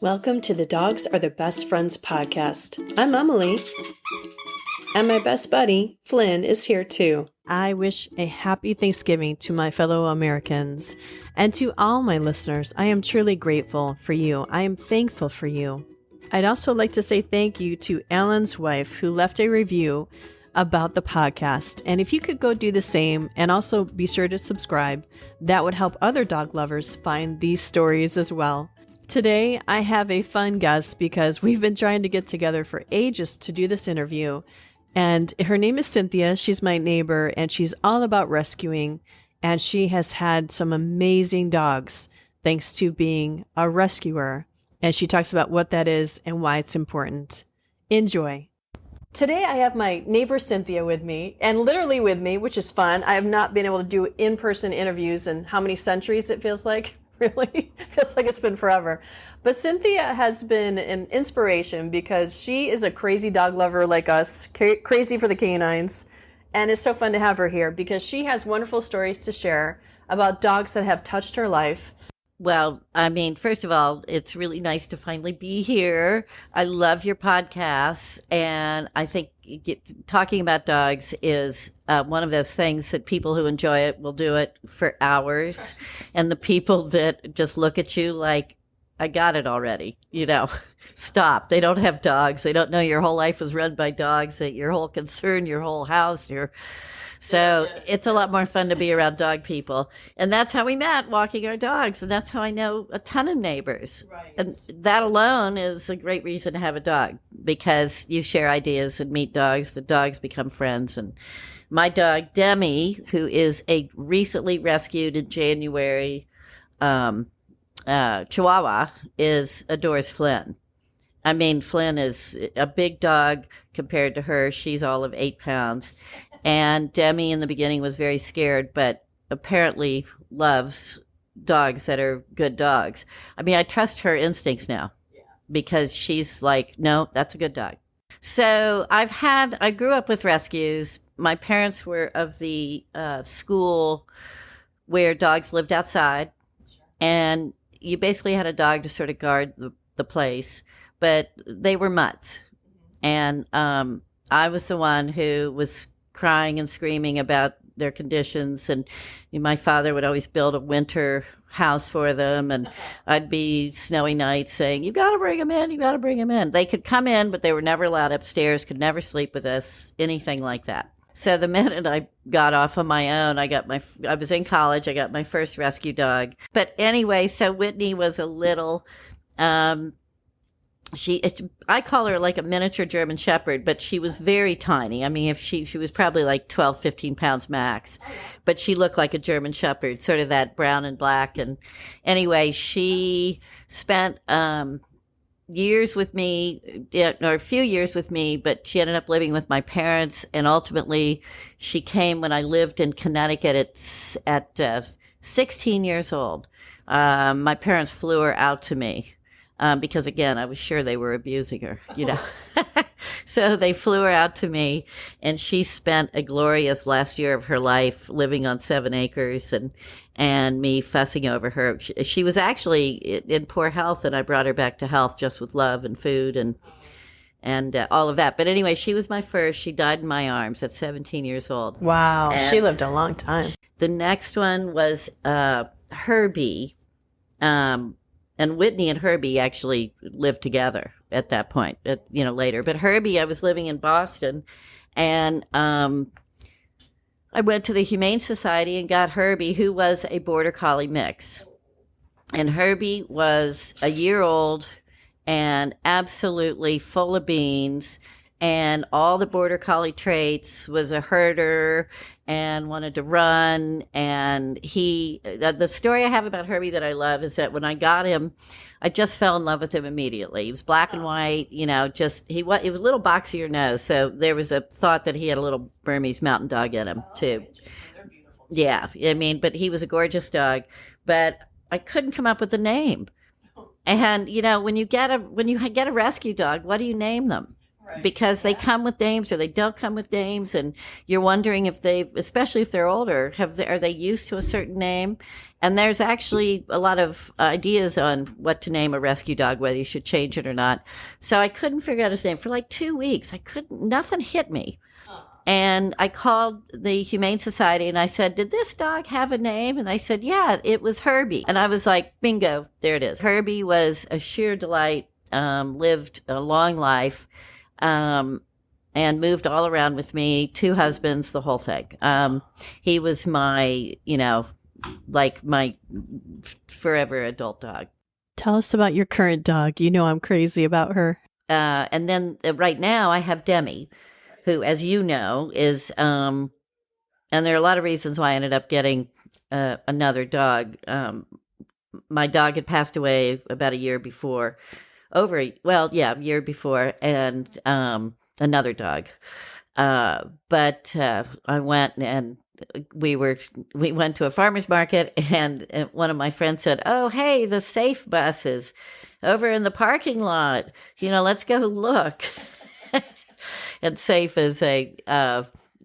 Welcome to the Dogs Are the Best Friends podcast. I'm Emily, and my best buddy, Flynn, is here too. I wish a happy Thanksgiving to my fellow Americans and to all my listeners. I am truly grateful for you. I am thankful for you. I'd also like to say thank you to Alan's wife who left a review about the podcast. And if you could go do the same and also be sure to subscribe, that would help other dog lovers find these stories as well. Today, I have a fun guest because we've been trying to get together for ages to do this interview. And her name is Cynthia. She's my neighbor and she's all about rescuing. And she has had some amazing dogs thanks to being a rescuer. And she talks about what that is and why it's important. Enjoy. Today I have my neighbor Cynthia with me, and literally with me, which is fun. I have not been able to do in-person interviews in how many centuries it feels like. Really? Feels like it's been forever. But Cynthia has been an inspiration because she is a crazy dog lover like us, crazy for the canines. And it's so fun to have her here because she has wonderful stories to share about dogs that have touched her life. Well, I mean, first of all, it's really nice to finally be here. I love your podcasts, and I think talking about dogs is one of those things that people who enjoy it will do it for hours, and the people that just look at you like, I got it already, stop. They don't have dogs. They don't know your whole life was run by dogs, that your whole concern, your whole house, So it's a lot more fun to be around dog people. And that's how we met, walking our dogs. And that's how I know a ton of neighbors. Right. And that alone is a great reason to have a dog because you share ideas and meet dogs. The dogs become friends. And my dog, Demi, who is a recently rescued in January Chihuahua, adores Flynn. I mean, Flynn is a big dog compared to her. She's all of 8 pounds. And Demi in the beginning was very scared, but apparently loves dogs that are good dogs. I mean, I trust her instincts now because she's like, no, that's a good dog. So I grew up with rescues. My parents were of the school where dogs lived outside. And you basically had a dog to sort of guard the place, but they were mutts. And I was the one who was crying and screaming about their conditions. And my father would always build a winter house for them. And I'd be snowy nights saying, you got to bring them in. You got to bring them in. They could come in, but they were never allowed upstairs, could never sleep with us, anything like that. So the minute I got off on my own, I was in college. I got my first rescue dog. But anyway, so Whitney was a little, I call her like a miniature German Shepherd, but she was very tiny. I mean, if she was probably like 12, 15 pounds max, but she looked like a German Shepherd, sort of that brown and black. And anyway, she spent years with me, or a few years with me, but she ended up living with my parents. And ultimately, she came when I lived in Connecticut at 16 years old. My parents flew her out to me. Because again, I was sure they were abusing her, So they flew her out to me, and she spent a glorious last year of her life living on 7 acres and me fussing over her. She was actually in poor health, and I brought her back to health just with love and food and all of that. But anyway, she was my first. She died in my arms at 17 years old. Wow, she lived a long time. The next one was Herbie. And Whitney and Herbie actually lived together at that point, later. But Herbie, I was living in Boston, and I went to the Humane Society and got Herbie, who was a Border Collie mix. And Herbie was a year old and absolutely full of beans and all the Border Collie traits, was a herder and wanted to run. And the story I have about Herbie that I love is that when I got him, I just fell in love with him immediately. He was black and white, he was a little boxier nose. So there was a thought that he had a little Burmese mountain dog in him too. They're beautiful. Yeah. I mean, but he was a gorgeous dog, but I couldn't come up with a name. And, when you get a rescue dog, what do you name them? because they come with names or they don't come with names, and you're wondering if they, especially if they're older, are they used to a certain name? And there's actually a lot of ideas on what to name a rescue dog, whether you should change it or not. So I couldn't figure out his name for like 2 weeks. Nothing hit me. And I called the Humane Society and I said, did this dog have a name? And they said, yeah, it was Herbie. And I was like, bingo, there it is. Herbie was a sheer delight, lived a long life, and moved all around with me, 2 husbands, the whole thing. He was my, like my forever adult dog. Tell us about your current dog. You know I'm crazy about her. And then right now I have Demi, who, as you know, is, and there are a lot of reasons why I ended up getting another dog. My dog had passed away about a year before, a year before, and another dog. But I went and we went to a farmer's market, and one of my friends said, "Oh, hey, the Safe bus is over in the parking lot. Let's go look." And Safe is a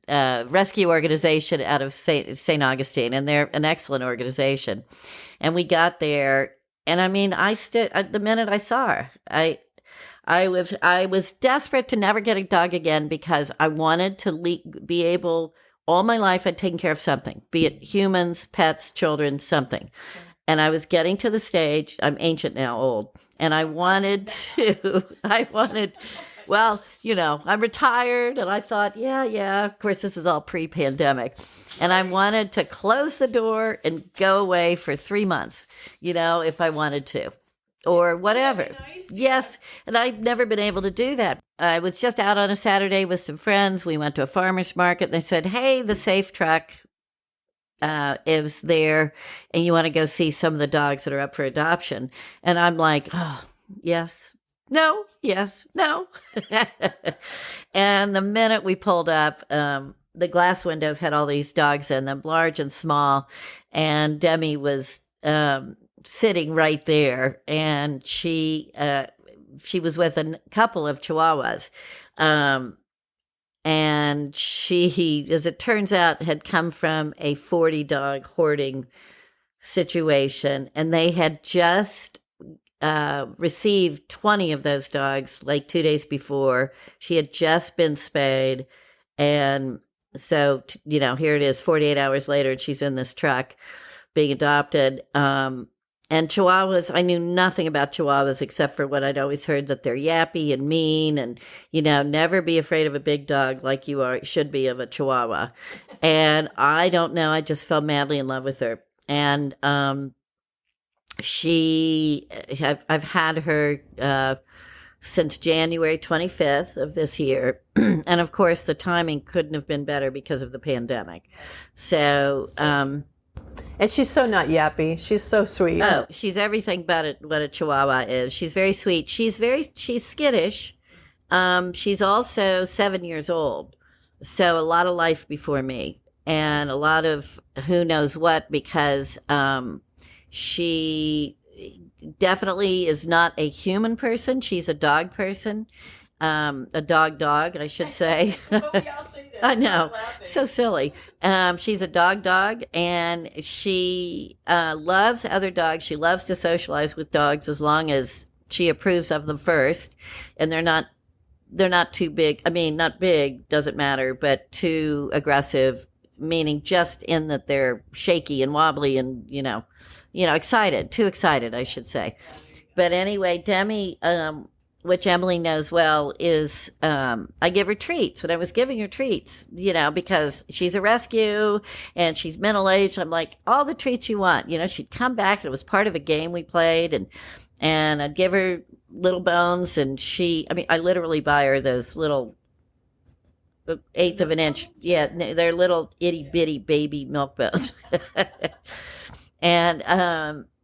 rescue organization out of St. Augustine, and they're an excellent organization. And we got there, and I mean, I stood the minute I saw her. I was desperate to never get a dog again because I wanted to be able. All my life, I'd taken care of something, be it humans, pets, children, something. Okay. And I was getting to the stage. I'm ancient now, old, and I'm retired, and I thought, yeah, of course, this is all pre-pandemic. And I wanted to close the door and go away for 3 months, if I wanted to, or whatever. Nice. Yes, and I've never been able to do that. I was just out on a Saturday with some friends. We went to a farmer's market, and they said, hey, the Safe truck is there, and you want to go see some of the dogs that are up for adoption. And I'm like, oh, yes. No, yes, no. And the minute we pulled up, the glass windows had all these dogs in them, large and small. And Demi was sitting right there, and she was with a couple of Chihuahuas. And she, as it turns out, had come from a 40-dog hoarding situation, and they had just received 20 of those dogs like 2 days before. She had just been spayed. And so, here it is 48 hours later, and she's in this truck being adopted. And Chihuahuas, I knew nothing about Chihuahuas except for what I'd always heard, that they're yappy and mean, and, never be afraid of a big dog like you should be of a Chihuahua. And I don't know, I just fell madly in love with her. And I've had her since January 25th of this year. And of course, the timing couldn't have been better because of the pandemic. So, and she's so not yappy. She's so sweet. Oh, she's everything but what a Chihuahua is. She's very sweet. She's skittish. She's also 7 years old. So a lot of life before me, and a lot of who knows what, because she definitely is not a human person. She's a dog person. A dog, I should say. Well, we all say that. I know. So silly. She's a dog, and she loves other dogs. She loves to socialize with dogs as long as she approves of them first. And they're not too big. I mean, not big, doesn't matter, but too aggressive, meaning just in that they're shaky and wobbly and, excited, too excited, I should say. But anyway, Demi, which Emily knows well, is I give her treats. And I was giving her treats, because she's a rescue and she's middle-aged. I'm like, all the treats you want. She'd come back, and it was part of a game we played. And I'd give her little bones. And I literally buy her those little 1/8 of an inch. Yeah, they're little itty-bitty baby milk bones.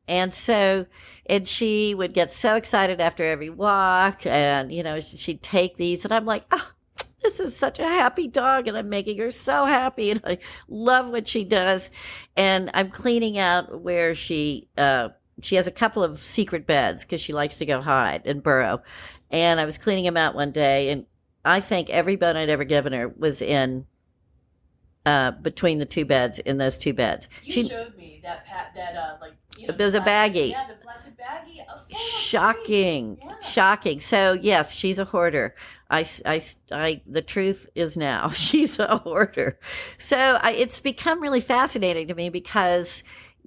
And she would get so excited after every walk, and, she'd take these, and I'm like, oh, this is such a happy dog, and I'm making her so happy, and I love what she does. And I'm cleaning out where she has a couple of secret beds because she likes to go hide and burrow. And I was cleaning them out one day, and I think every bone I'd ever given her was in between the two beds, in those two beds. You showed me that There's a baggie. Yeah, the plastic baggie of full of Shocking, treats. Yeah. shocking. So yes, she's a hoarder. The truth is now she's a hoarder. So it's become really fascinating to me because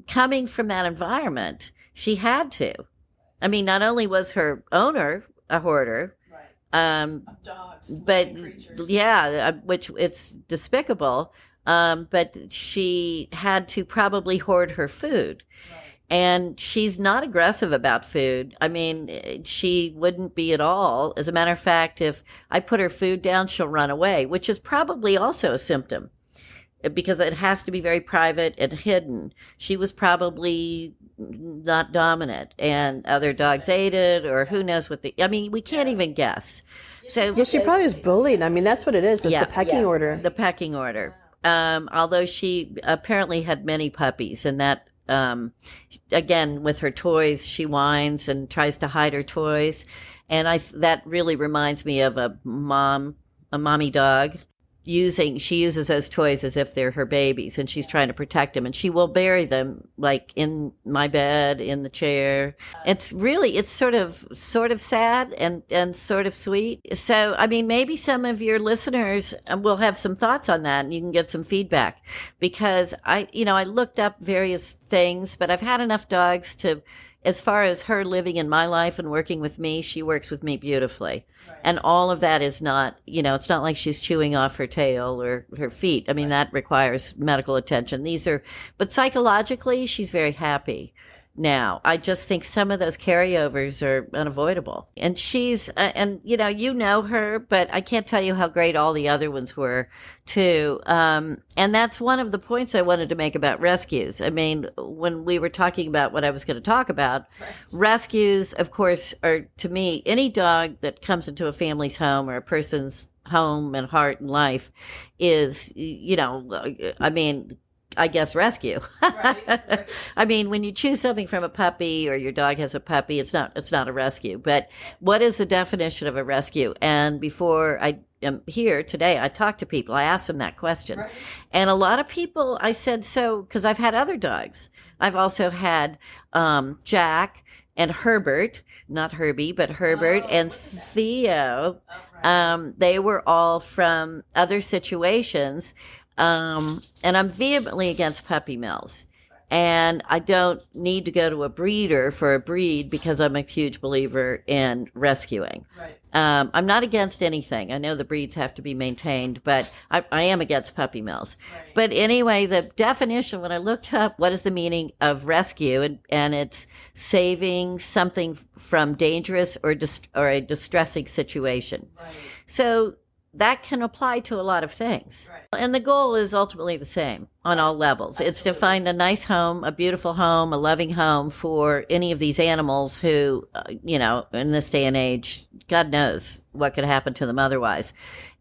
coming from that environment, she had to. I mean, not only was her owner a hoarder, Of dogs, but creatures. yeah, which it's despicable. But she had to probably hoard her food. Right. And she's not aggressive about food. I mean, she wouldn't be at all. As a matter of fact, if I put her food down, she'll run away, which is probably also a symptom because it has to be very private and hidden. She was probably not dominant, and other dogs ate it, or who knows what I mean, we can't even guess. So Yeah, she probably was bullied. I mean, that's what it is. It's the pecking order. The pecking order. Although she apparently had many puppies, and that, again, with her toys, she whines and tries to hide her toys. And that really reminds me of a mommy dog. She uses those toys as if they're her babies, and she's trying to protect them, and she will bury them like in my bed, in the chair. It's sort of sad and sort of sweet. So, I mean, maybe some of your listeners will have some thoughts on that, and you can get some feedback, because I looked up various things, but I've had enough dogs to, as far as her living in my life and working with me, she works with me beautifully. Right. And all of that is not, it's not like she's chewing off her tail or her feet. I mean, that requires medical attention. But psychologically, she's very happy now. I just think some of those carryovers are unavoidable. And she's, you know her, but I can't tell you how great all the other ones were too. And that's one of the points I wanted to make about rescues. I mean, when we were talking about what I was going to talk about, rescues, of course, are, to me, any dog that comes into a family's home or a person's home and heart and life is, I guess rescue. Right. I mean, when you choose something from a puppy or your dog has a puppy, it's not a rescue. But what is the definition of a rescue? And before I am here today, I talked to people. I asked them that question. Right. And a lot of people, I said, because I've had other dogs. I've also had Jack and Herbert, not Herbie, but Herbert and Theo. Oh, right. They were all from other situations. And I'm vehemently against puppy mills. And I don't need to go to a breeder for a breed because I'm a huge believer in rescuing. Right. I'm not against anything. I know the breeds have to be maintained, but I am against puppy mills. Right. But anyway, the definition, when I looked up what is the meaning of rescue, and it's saving something from dangerous or a distressing situation. Right. So that can apply to a lot of things. Right. And the goal is ultimately the same on all levels. Absolutely. It's to find a nice home, a beautiful home, a loving home for any of these animals who, in this day and age, God knows what could happen to them otherwise.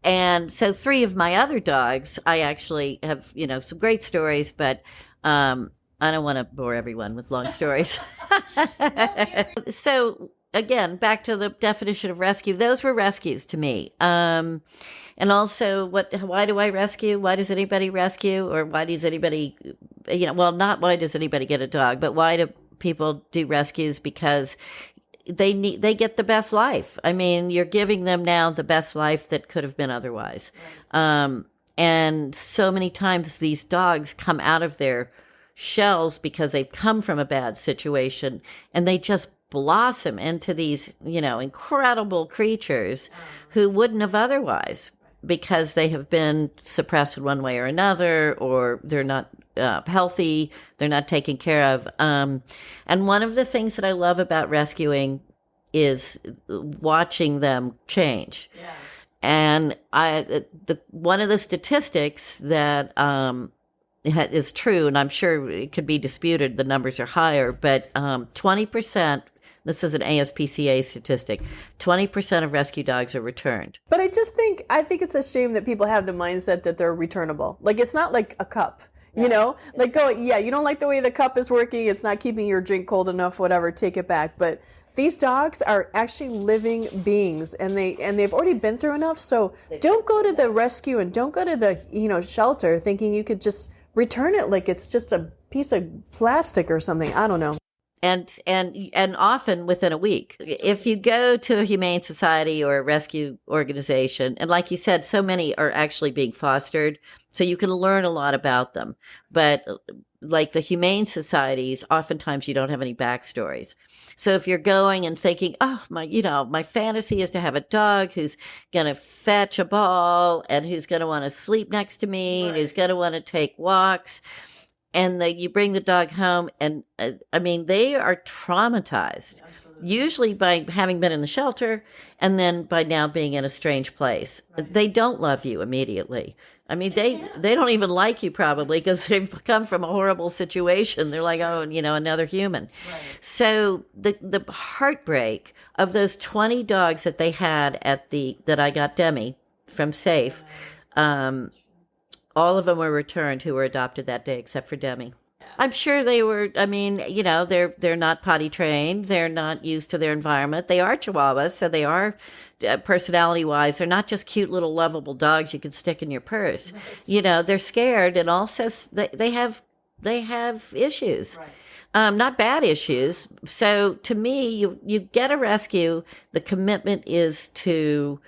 And so 3 of my other dogs, I actually have, some great stories, but I don't want to bore everyone with long stories. So, again, back to the definition of rescue. Those were rescues to me. And also, why do I rescue? Why does anybody rescue? Or why does anybody, not why does anybody get a dog, but why do people do rescues? Because they get the best life. I mean, you're giving them now the best life that could have been otherwise. Right. And so many times these dogs come out of their shells because they've come from a bad situation, and they just blossom into these, incredible creatures who wouldn't have otherwise, because they have been suppressed in one way or another, or they're not healthy, they're not taken care of. And one of the things that I love about rescuing is watching them change. Yeah. And one of the statistics that is true, and I'm sure it could be disputed, the numbers are higher, but 20%, this is an ASPCA statistic, 20% of rescue dogs are returned. But I think it's a shame that people have the mindset that they're returnable. Like, it's not like a cup, you don't like the way the cup is working, it's not keeping your drink cold enough, whatever, take it back. But these dogs are actually living beings, and they've already been through enough. So don't go to the rescue and don't go to the shelter thinking you could just return it like it's just a piece of plastic or something. I don't know. And often within a week. If you go to a humane society or a rescue organization, and like you said, so many are actually being fostered, so you can learn a lot about them. But like the humane societies, oftentimes you don't have any backstories. So if you're going and thinking, oh, my fantasy is to have a dog who's going to fetch a ball and who's going to want to sleep next to me and who's going to want to take walks, and you bring the dog home, and they are traumatized, usually by having been in the shelter and then by now being in a strange place. Right. They don't love you immediately. They don't even like you probably because they've come from a horrible situation. They're like, oh, another human. Right. So the heartbreak of those 20 dogs that they had that I got Demi from Safe, all of them were returned who were adopted that day, except for Demi. Yeah. I'm sure they were, they're not potty trained. They're not used to their environment. They are Chihuahuas, so they are, personality-wise, they're not just cute little lovable dogs you can stick in your purse. Right. They're scared, and also they have issues. Right. Not bad issues. So to me, you get a rescue. The commitment is to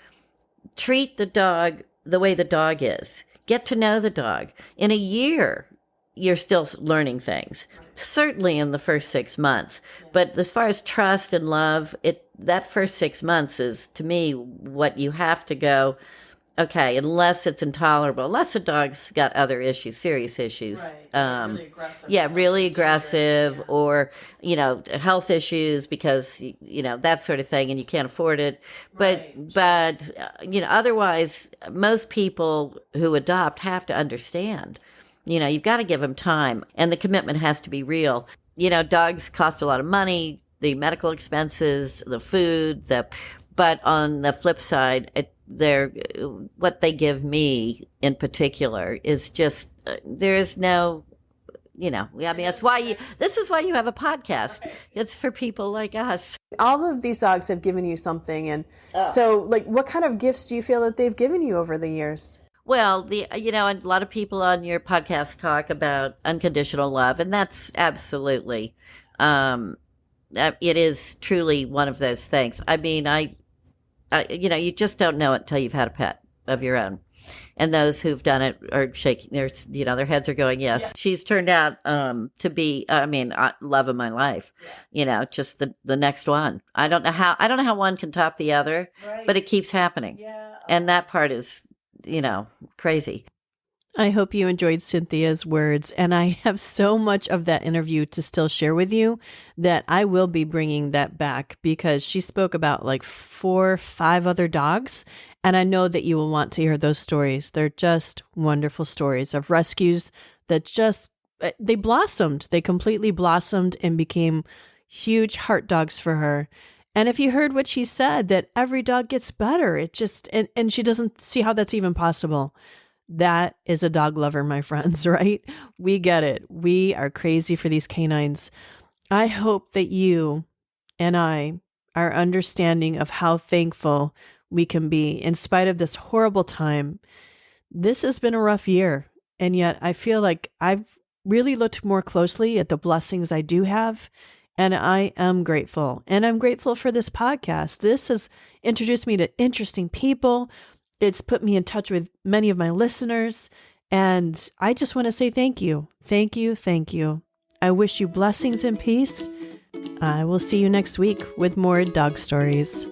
treat the dog the way the dog is. Get to know the dog. In a year, you're still learning things. Certainly in the first 6 months. But as far as trust and love, that first 6 months is, to me, what you have to go, okay, unless it's intolerable, unless the dog's got other issues, serious issues. Right. Really aggressive. Yeah, really aggressive, or, health issues because, that sort of thing, and you can't afford it. But otherwise, most people who adopt have to understand. You've got to give them time, and the commitment has to be real. Dogs cost a lot of money, the medical expenses, the food, but on the flip side, what they give me in particular is just, there is no, that's why this is why you have a podcast. It's for people like us. All of these dogs have given you something. And so what kind of gifts do you feel that they've given you over the years? Well, and a lot of people on your podcast talk about unconditional love, and that's absolutely, it is truly one of those things. You just don't know it until you've had a pet of your own. And those who've done it are shaking their heads are going, yes. Yeah. She's turned out to be, love of my life. Yeah. Just the next one. I don't know how one can top the other, right. But it keeps happening. Yeah. And that part is, crazy. I hope you enjoyed Cynthia's words, and I have so much of that interview to still share with you that I will be bringing that back, because she spoke about like 4 or 5 other dogs, and I know that you will want to hear those stories. They're just wonderful stories of rescues that they blossomed. They completely blossomed and became huge heart dogs for her. And if you heard what she said, that every dog gets better, and she doesn't see how that's even possible. That is a dog lover, my friends, right? We get it. We are crazy for these canines. I hope that you and I are understanding of how thankful we can be in spite of this horrible time. This has been a rough year, and yet I feel like I've really looked more closely at the blessings I do have, and I am grateful. And I'm grateful for this podcast. This has introduced me to interesting people. It's put me in touch with many of my listeners, and I just want to say thank you. Thank you. Thank you. I wish you blessings and peace. I will see you next week with more dog stories.